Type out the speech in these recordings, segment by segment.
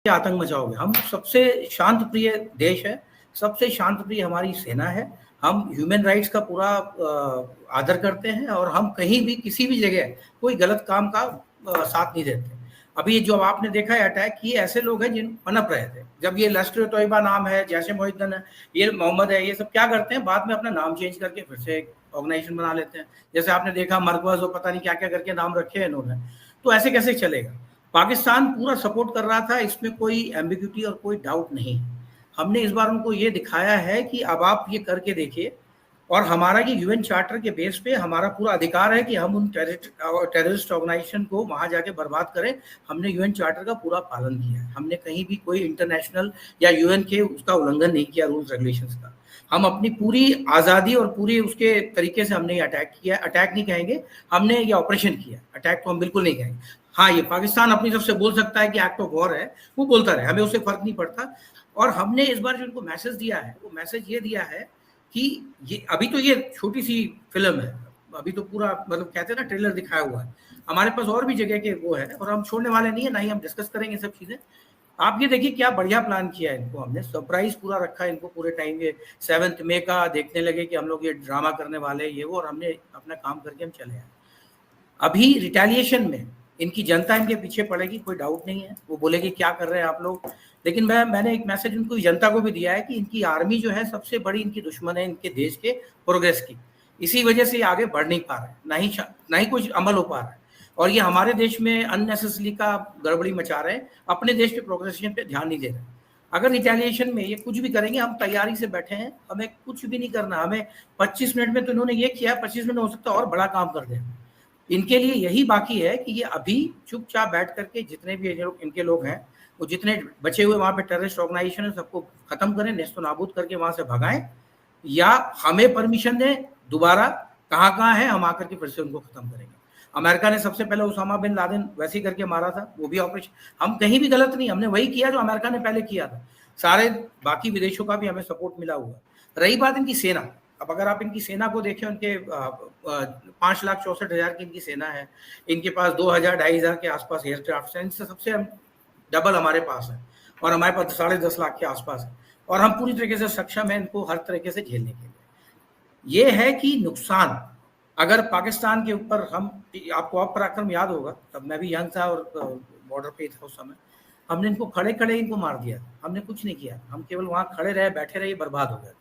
आतंक मचाओगे? हम सबसे शांत प्रिय देश है, सबसे शांत प्रिय हमारी सेना है। हम ह्यूमन राइट्स का पूरा आदर करते हैं और हम कहीं भी किसी भी जगह कोई गलत काम का साथ नहीं देते। अभी जो आपने देखा है अटैक, ये ऐसे लोग हैं जिन पनप रहे थे। जब ये लश्कर तोयबा नाम है, जैसे मोहिद्दीन है, ये मोहम्मद है, ये सब क्या करते हैं, बाद में अपना नाम चेंज करके फिर से ऑर्गेनाइजेशन बना लेते हैं। जैसे आपने देखा मरकज और पता नहीं क्या क्या करके नाम रखे हैं इन्होंने। तो ऐसे कैसे चलेगा? पाकिस्तान पूरा सपोर्ट कर रहा था, इसमें कोई एम्बिग्यूटी और कोई डाउट नहीं। हमने इस बार उनको ये दिखाया है कि अब आप ये करके देखिए, और हमारा ये यूएन चार्टर के बेस पे हमारा पूरा अधिकार है कि हम उन टेररिस्ट ऑर्गेनाइजेशन को वहां जाके बर्बाद करें। हमने यूएन चार्टर का पूरा पालन किया है, हमने कहीं भी कोई इंटरनेशनल या यूएन के उसका उल्लंघन नहीं किया, रूल्स रेगुलेशंस का। हम अपनी पूरी आज़ादी और पूरी उसके तरीके से हमने ये अटैक किया। अटैक नहीं कहेंगे, हमने ये ऑपरेशन किया। अटैक तो हम बिल्कुल नहीं कहेंगे। हाँ, ये पाकिस्तान अपनी तरफ से बोल सकता है कि एक्ट ऑफ वॉर है, वो बोलता रहे, हमें उससे फर्क नहीं पड़ता। और हमने इस बार जो इनको मैसेज दिया है, वो मैसेज ये दिया है कि ये अभी तो ये छोटी सी फिल्म है, अभी तो पूरा मतलब कहते हैं ना ट्रेलर दिखाया हुआ है। हमारे पास और भी जगह के वो है और हम छोड़ने वाले नहीं है, ना ही हम डिस्कस करेंगे सब चीजें। आप ये देखिए क्या बढ़िया प्लान किया है इनको, हमने सरप्राइज पूरा रखा है इनको पूरे टाइम। ये 7 मई का देखने लगे कि हम लोग ये ड्रामा करने वाले ये वो, और हमने अपना काम करके हम चले आए। अभी रिटेलिएशन में इनकी जनता इनके पीछे पड़ेगी, कोई डाउट नहीं है। वो बोलेगी क्या कर रहे हैं आप लोग, लेकिन मैंने एक मैसेज उनको जनता को भी दिया है कि इनकी आर्मी जो है सबसे बड़ी इनकी दुश्मन है इनके देश के प्रोग्रेस की। इसी वजह से ये आगे बढ़ नहीं पा रहा है, ना ही कुछ अमल हो पा रहा है। और ये हमारे देश में अननेसेसरी का गड़बड़ी मचा रहे हैं, अपने देश के प्रोग्रेशन पे ध्यान नहीं दे रहे। अगर रिटेलिएशन में ये कुछ भी करेंगे, हम तैयारी से बैठे हैं, हमें कुछ भी नहीं करना। हमें 25 मिनट में तो इन्होंने ये किया, 25 मिनट हो सकता है और बड़ा काम कर दें। इनके लिए यही बाकी है कि ये अभी चुपचाप बैठ करके जितने भी इनके लोग हैं, वो जितने बचे हुए वहां पे टेररिस्ट ऑर्गेनाइजेशन है, सबको खत्म करें, नेस्तो नाबूद करके वहां से भगाएं, या हमें परमिशन दें दोबारा। कहाँ कहाँ है, हम आकर के फिर से उनको खत्म करेंगे। अमेरिका ने सबसे पहले उसामा बिन लादेन वैसे ही करके मारा था, वो भी ऑपरेशन। हम कहीं भी गलत नहीं, हमने वही किया जो अमेरिका ने पहले किया था। सारे बाकी विदेशों का भी हमें सपोर्ट मिला हुआ। रही बात इनकी सेना, अब अगर आप इनकी सेना को देखें, उनके 5,64,000 की इनकी सेना है। इनके पास 2,000-2,500 के आसपास एयरक्राफ्ट हैं, इनसे सबसे डबल हमारे पास है, और हमारे पास 10.5 लाख के आसपास है। और हम पूरी तरीके से सक्षम है इनको हर तरीके से झेलने के लिए। ये है कि नुकसान अगर पाकिस्तान के ऊपर हम, आपको अब पराक्रम याद होगा, तब मैं भी यंग था और बॉर्डर पे था उस समय, हमने इनको खड़े खड़े इनको मार दिया। हमने कुछ नहीं किया, हम केवल वहां खड़े रहे, बैठे रहे, बर्बाद हो गए।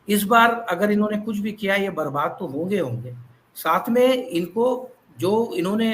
इस बार अगर इन्होंने कुछ भी किया, ये बर्बाद तो होंगे। साथ में इनको जो इन्होंने,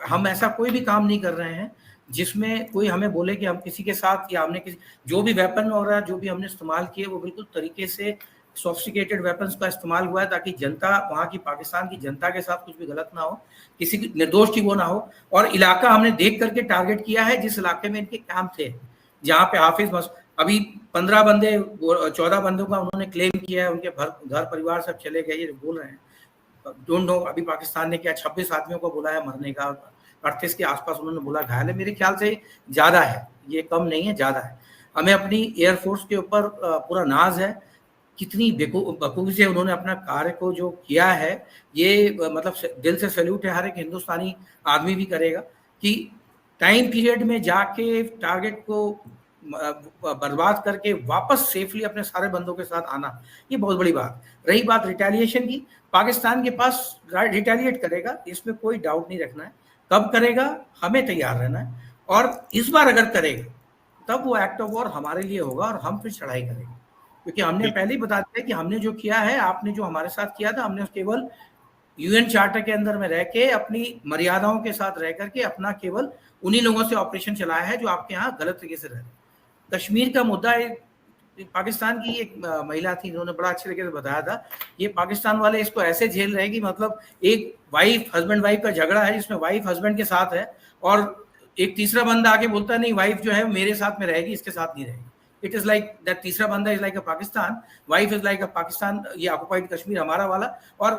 हम ऐसा कोई भी काम नहीं कर रहे हैं जिसमें कोई हमें बोले कि हम किसी के साथ, या हमने किसी, जो भी वेपन हो रहा है, जो भी हमने इस्तेमाल किए, वो बिल्कुल तरीके से सोफिस्टिकेटेड वेपन्स का इस्तेमाल हुआ है, ताकि जनता, वहाँ की पाकिस्तान की जनता के साथ कुछ भी गलत ना हो, किसी की निर्दोष की वो ना हो। और इलाका हमने देख करके टारगेट किया है, जिस इलाके में इनके कैंप थे, जहाँ पे हाफिज अभी 15 बंदे, 14 बंदों का उन्होंने क्लेम किया है, उनके घर परिवार सब चले गए, ये बोल रहे हैं। डोंट नो अभी पाकिस्तान ने क्या 26 आदमियों को बोला है मरने का, 38 के आसपास उन्होंने बोला घायल है। मेरे ख्याल से ज्यादा है, ये कम नहीं है, ज्यादा है। हमें अपनी एयरफोर्स के ऊपर पूरा नाज है, कितनी बखूबी से उन्होंने अपना कार्य को जो किया है, ये मतलब दिल से सैल्यूट है, हर एक हिंदुस्तानी आदमी भी करेगा कि टाइम पीरियड में जाके टारगेट को बर्बाद करके वापस सेफली अपने सारे बंदों के साथ आना, ये बहुत बड़ी बात। रही बात रिटेलिएशन की, पाकिस्तान के पास रिटेलिएट करेगा, इसमें कोई डाउट नहीं रखना है। कब करेगा, हमें तैयार रहना है। और इस बार अगर करेगा, तब वो एक्ट ऑफ वॉर हमारे लिए होगा और हम फिर चढ़ाई करेंगे। क्योंकि हमने पहले ही बता दिया कि हमने जो किया है, आपने जो हमारे साथ किया था, हमने केवल यूएन चार्टर के अंदर में रह के, अपनी मर्यादाओं के साथ रह करके, अपना केवल उन्हीं लोगों से ऑपरेशन चलाया है जो आपके यहाँ गलत तरीके से रह रहे। कश्मीर का मुद्दा, पाकिस्तान की एक महिला थी, उन्होंने बड़ा अच्छे तरीके से बताया था, ये पाकिस्तान वाले इसको ऐसे झेल रहे हैं कि मतलब एक हस्बैंड वाइफ का झगड़ा है, जिसमें वाइफ हस्बैंड के साथ है, और एक तीसरा बंदा आके बोलता है नहीं, वाइफ जो है मेरे साथ में रहेगी, इसके साथ नहीं रहेगी। इट इज लाइक दैट, तीसरा बंदा is like a Pakistan, wife is like अ पाकिस्तान, ये ऑक्युपाइड कश्मीर हमारा वाला, और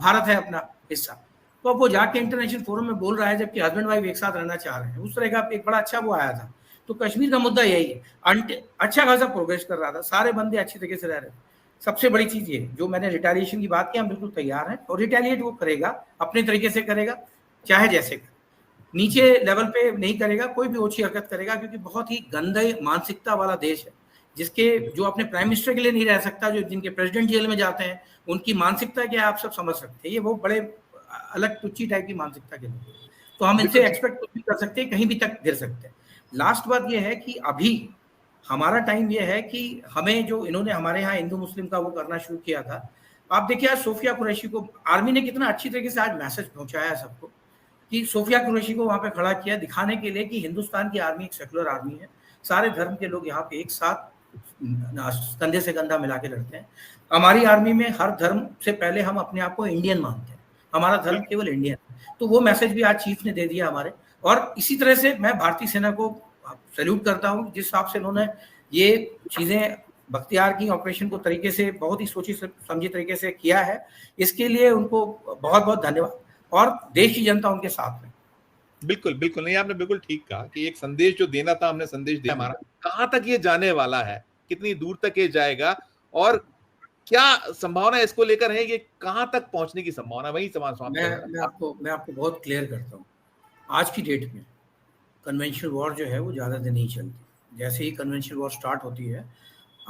भारत है अपना हिस्सा। तो अब वो जाके इंटरनेशनल फोरम में बोल रहा है, जबकि हस्बैंड वाइफ एक साथ रहना चाह रहे हैं। उस तरह का एक बड़ा अच्छा वो आया था। तो कश्मीर का मुद्दा यही है, अच्छा खासा प्रोग्रेस कर रहा था, सारे बंदे अच्छी तरीके से रह रहे थे। सबसे बड़ी चीज ये जो मैंने रिटेलिएशन की बात की, हम बिल्कुल तैयार हैं, और रिटेलिएट वो करेगा, अपने तरीके से करेगा, चाहे जैसे करे। नीचे लेवल पे नहीं करेगा, कोई भी ओछी हरकत करेगा, क्योंकि बहुत ही गंदे मानसिकता वाला देश है, जिसके जो अपने प्राइम मिनिस्टर के लिए नहीं रह सकता, जो जिनके प्रेसिडेंट जेल में जाते हैं, उनकी मानसिकता क्या आप सब समझ सकते हैं। ये वो बड़े अलग टुच्ची टाइप की मानसिकता के लोग, तो हम इनसे एक्सपेक्ट कुछ भी कर सकते हैं, कहीं भी तक गिर सकते हैं। लास्ट बात ये है कि अभी हमारा टाइम ये है कि हमें जो इन्होंने हमारे यहाँ हिंदू मुस्लिम का वो करना शुरू किया था, आप देखिए आज सोफिया कुरैशी को आर्मी ने कितना अच्छी तरीके से आज मैसेज पहुंचाया सबको, कि सोफिया कुरैशी को वहां पे खड़ा किया दिखाने के लिए कि हिंदुस्तान की आर्मी एक सेकुलर आर्मी है, सारे धर्म के लोग यहाँ पे एक साथ कंधे से कंधा मिला के लड़ते हैं। हमारी आर्मी में हर धर्म से पहले हम अपने आप को इंडियन मानते हैं, हमारा धर्म केवल इंडियन है। तो वो मैसेज भी आज चीफ ने दे दिया हमारे, और इसी तरह से मैं भारतीय सेना को सैल्यूट करता हूँ, जिस हिसाब से उन्होंने ये चीजें बख्तियार की ऑपरेशन को तरीके से बहुत ही सोची समझी तरीके से किया है, इसके लिए उनको बहुत बहुत धन्यवाद, और देश की जनता उनके साथ में। बिल्कुल बिल्कुल, नहीं आपने बिल्कुल ठीक कहा कि एक संदेश जो देना था हमने संदेश दिया, हमारा कहां तक ये जाने वाला है, कितनी दूर तक ये जाएगा, और क्या संभावना इसको लेकर है कि कहां तक पहुंचने की संभावना, वही सवाल मैं आपको बहुत क्लियर करता हूँ। आज की डेट में कन्वेंशनल वॉर जो है वो ज़्यादा दिन नहीं चलती। जैसे ही कन्वेंशनल वॉर स्टार्ट होती है,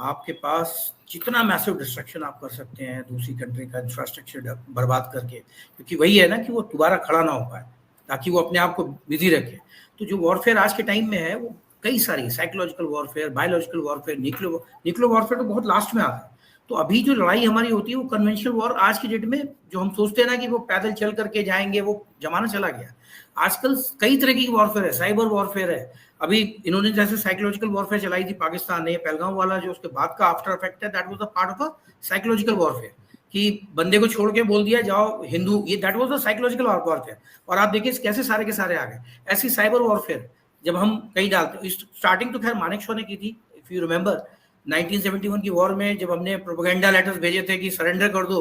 आपके पास जितना मैसिव डिस्ट्रक्शन आप कर सकते हैं दूसरी कंट्री का इंफ्रास्ट्रक्चर बर्बाद करके, क्योंकि वही है ना कि वो दोबारा खड़ा ना हो पाए, ताकि वो अपने आप को बिजी रखे। तो जो वॉरफेयर आज के टाइम में है वो कई सारी, psychological warfare, biological warfare, nuclear warfare तो बहुत लास्ट में आता है। तो अभी जो लड़ाई हमारी होती है वो कन्वेंशनल वॉर आज की डेट में, जो हम सोचते हैं ना कि वो पैदल चल करके जाएंगे, वो जमाना चला गया। आजकल कई तरह की वॉरफेयर है, साइबर वॉरफेयर है। अभी इन्होंने जैसे साइकोलॉजिकल वॉरफेयर चलाई थी पाकिस्तान ने, पहलगाम वाला जो उसके बाद का आफ्टर इफेक्ट है, that was a part of a psychological warfare, कि बंदे को छोड़ के बोल दिया जाओ हिंदू, ये that was a psychological warfare. और आप देखिए कैसे सारे के सारे आ गए। ऐसी साइबर वॉरफेयर जब हम कहीं डालते, स्टार्टिंग तो खैर मानेकशॉ ने की थी, इफ यू रिमेंबर 1971 की वॉर में, जब हमने प्रोपेगेंडा लेटर्स भेजे थे कि सरेंडर कर दो,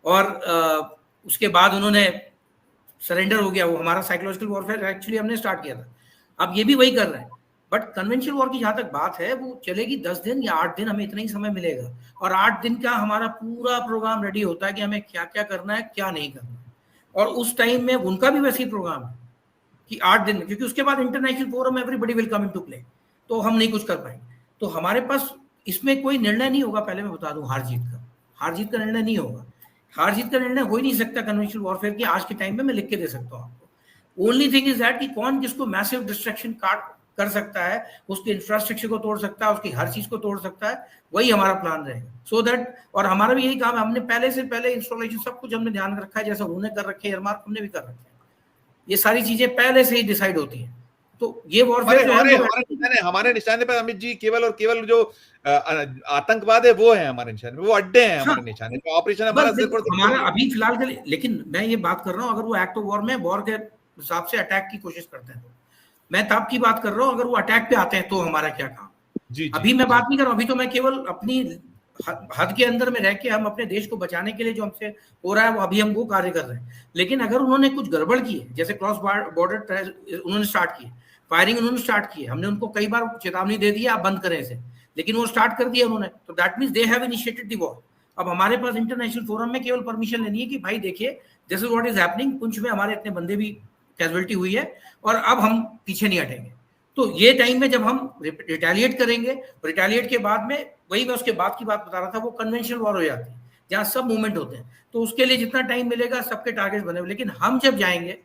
और उसके बाद उन्होंने सरेंडर हो गया, वो हमारा साइकोलॉजिकल वॉरफेयर एक्चुअली हमने स्टार्ट किया था। अब ये भी वही कर रहे हैं, बट कन्वेंशनल वॉर की जहां तक बात है वो चलेगी 10 दिन या 8 दिन, हमें इतना ही समय मिलेगा, और 8 दिन का हमारा पूरा प्रोग्राम रेडी होता है कि हमें क्या क्या करना है, क्या नहीं करना है। और उस टाइम में उनका भी वैसे ही प्रोग्राम है कि 8 दिन में, क्योंकि उसके बाद international forum everybody will come into play, तो हम नहीं कुछ कर पाएंगे। तो हमारे पास इसमें कोई निर्णय नहीं होगा, पहले मैं बता दूं, हार जीत का निर्णय नहीं होगा। हार जीत का निर्णय हो ही नहीं सकता कन्वेंशनल वॉरफेयर की आज के टाइम में, मैं लिख के दे सकता हूँ आपको। ओनली थिंग इज दैट कि कौन किसको मैसिव डिस्ट्रक्शन कर सकता है, उसके इंफ्रास्ट्रक्चर को तोड़ सकता है, उसकी हर चीज को तोड़ सकता है, वही हमारा प्लान रहेगा। सो दैट, और हमारा भी यही काम है, हमने पहले से पहले इंस्टॉलेशन सब कुछ हमने ध्यान रखा है, जैसा उन्होंने कर रखे हैं, एयरमार्क हमने भी कर रखे हैं, ये सारी चीजें पहले से ही डिसाइड होती हैं। तो ये वॉरफेयर जो है हमारे निशाने पर अमित जी केवल और केवल जो आतंकवाद है वो है हमारे निशाने पे, वो अड्डे हैं हमारे निशाने पे, ऑपरेशन हमारा सिर्फ हमारा अभी फिलहाल के लिए। लेकिन मैं ये बात कर रहा हूँ, अगर वो एक्ट ऑफ वॉर में वॉर के हिसाब से अटैक की कोशिश करते हैं, मैं तब की बात कर रहा हूँ, अगर वो अटैक पे आते हैं तो हमारा क्या काम। अभी मैं बात नहीं कर रहा हूँ, अभी तो मैं केवल अपनी हद के अंदर में रह के हम अपने देश को बचाने के लिए जो हमसे हो रहा है वो अभी हम वो कार्य कर रहे हैं। लेकिन अगर उन्होंने कुछ गड़बड़ की है, जैसे क्रॉस बॉर्डर उन्होंने स्टार्ट की, फायरिंग उन्होंने स्टार्ट की, हमने उनको कई बार चेतावनी दे दी आप बंद करें इसे, लेकिन वो स्टार्ट कर दिया उन्होंने, तो that means they have initiated the war. अब हमारे पास इंटरनेशनल फोरम में केवल परमिशन लेनी है कि भाई देखिए this is what is happening, Poonch में हमारे इतने बंदे भी कैजुअलिटी हुई है और अब हम पीछे नहीं हटेंगे। तो ये टाइम में जब हम रिटेलिएट करेंगे, रिटेलिएट के बाद में, वही मैं उसके बाद की बात बता रहा था, वो कन्वेंशनल वॉर हो जाती है जहाँ सब मूवमेंट होते हैं, तो उसके लिए जितना टाइम मिलेगा सबके टारगेट बने। लेकिन हम जब जाएंगे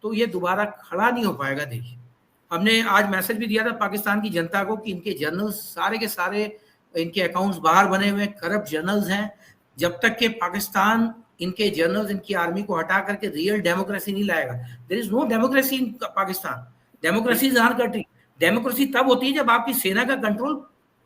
तो ये दोबारा खड़ा नहीं हो पाएगा। देखिए हमने आज मैसेज भी दिया था पाकिस्तान की जनता को कि इनके जर्नल्स सारे के सारे, इनके अकाउंट्स बाहर बने हुए करप्ट जर्नल्स हैं, जब तक के पाकिस्तान इनके जर्नल्स, इनकी आर्मी को हटा करके रियल डेमोक्रेसी नहीं लाएगा। There is no democracy in Pakistan. Democracy is another country. Democracy तब होती है जब आपकी सेना का कंट्रोल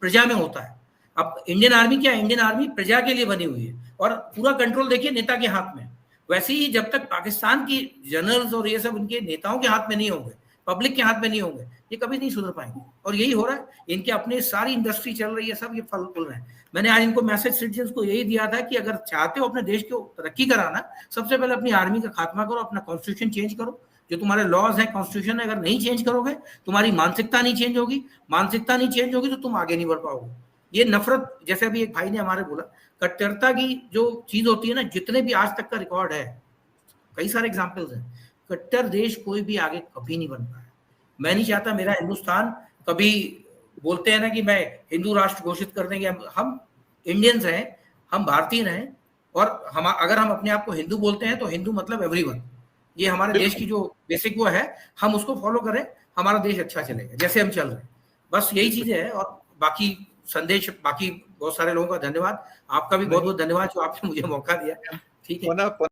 प्रजा में होता है। अब इंडियन आर्मी क्या है, इंडियन आर्मी प्रजा के लिए बनी हुई है और पूरा कंट्रोल देखिए नेता के हाथ में। वैसे ही जब तक पाकिस्तान की जनरल्स और ये सब इनके नेताओं के हाथ में नहीं होंगे, पब्लिक के हाथ में नहीं होंगे, ये कभी नहीं सुधर पाएंगे। और यही हो रहा है, इनके अपने सारी इंडस्ट्री चल रही है, सब ये फल फूल रहे हैं। मैंने आज इनको मैसेज सिटीजन्स को यही दिया था कि अगर चाहते हो अपने देश को तरक्की कराना, सबसे पहले अपनी आर्मी का खात्मा करो, अपना कॉन्स्टिट्यूशन चेंज करो, जो तुम्हारे लॉज हैं, कॉन्स्टिट्यूशन है, अगर नहीं चेंज करोगे, तुम्हारी मानसिकता नहीं चेंज होगी, मानसिकता नहीं चेंज होगी तो तुम आगे नहीं बढ़ पाओगे। ये नफरत, जैसे अभी एक भाई ने हमारे बोला, कट्टरता की जो चीज होती है ना, जितने भी आज तक का रिकॉर्ड है, कई सारे एग्जाम्पल्स हैं, कट्टर देश कोई भी आगे कभी नहीं बन पाया। मैं नहीं चाहता मेरा हिंदुस्तान कभी, बोलते हैं ना कि मैं हिंदू राष्ट्र घोषित कर देंगे, हम इंडियंस हैं, हम भारतीय हैं, और हम अगर हम अपने आप को हिंदू बोलते हैं तो हिंदू मतलब एवरीवन। ये हमारे देश की जो बेसिक वो है, हम उसको फॉलो करें, हमारा देश अच्छा चलेगा जैसे हम चल रहे हैं। बस यही चीजें है, और बाकी संदेश, बाकी बहुत सारे लोगों का धन्यवाद, आपका भी बहुत बहुत धन्यवाद जो आपने मुझे मौका दिया। ठीक है।